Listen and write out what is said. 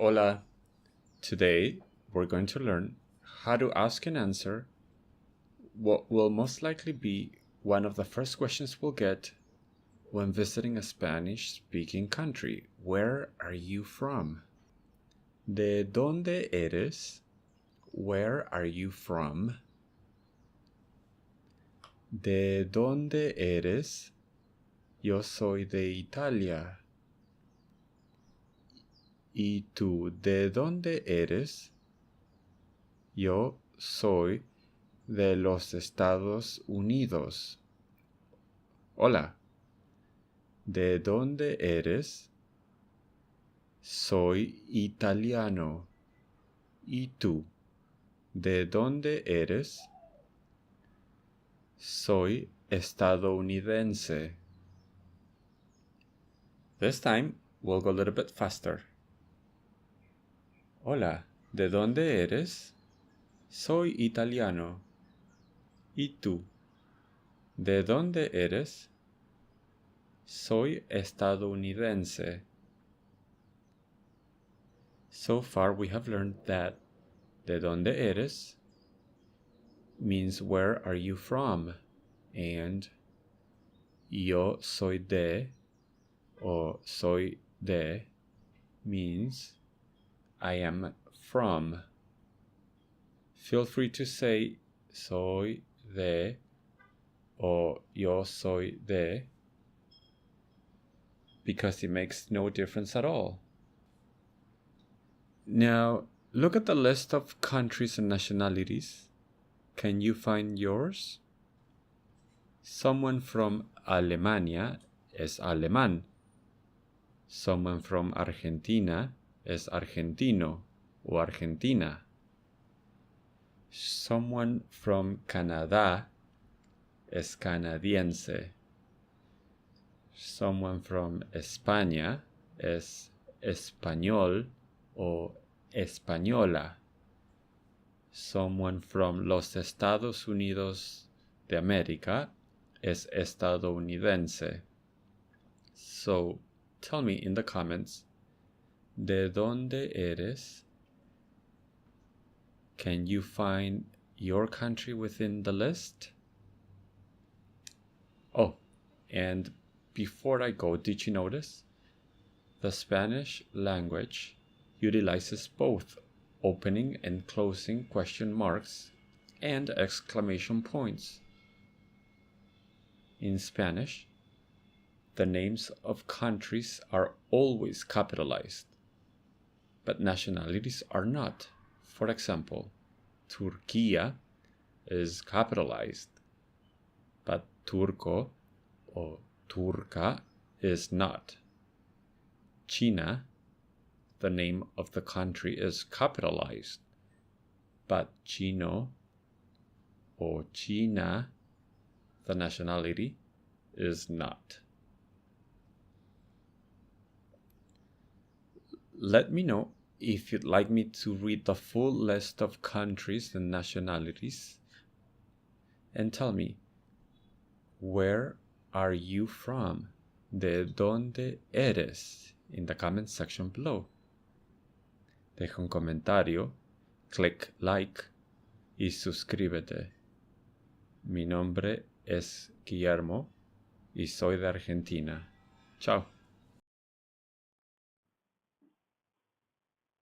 Hola. Today we're going to learn how to ask and answer what will most likely be one of the first questions we'll get when visiting a Spanish-speaking country. Where are you from? ¿De dónde eres? Where are you from? ¿De dónde eres? Yo soy de Italia. ¿Y tú de dónde eres? Yo soy de los Estados Unidos. Hola. ¿De dónde eres? Soy italiano. ¿Y tú? ¿De dónde eres? Soy estadounidense. This time, we'll go a little bit faster. Hola, ¿de dónde eres? Soy italiano. ¿Y tú? ¿De dónde eres? Soy estadounidense. So far, we have learned that ¿de dónde eres? Means where are you from? And yo soy de or soy de means I am from. Feel free to say soy de or yo soy de because it makes no difference at all. Now, look at the list of countries and nationalities. Can you find yours? Someone from Alemania es alemán. Someone from Argentina es argentino o argentina. Someone from Canadá es canadiense. Someone from España es español o española. Someone from los Estados Unidos de América es estadounidense. So, tell me in the comments, ¿de dónde eres? Can you find your country within the list? Oh, and before I go, did you notice? The Spanish language utilizes both opening and closing question marks and exclamation points. In Spanish, the names of countries are always capitalized, but nationalities are not. For example, Turquía is capitalized, but Turco or Turca is not. China, the name of the country, is capitalized, but Chino or China, the nationality, is not. Let me know if you'd like me to read the full list of countries and nationalities, and tell me, where are you from? ¿De dónde eres? In the comment section below. Deja un comentario, click like y suscríbete. Mi nombre es Guillermo y soy de Argentina. Chao.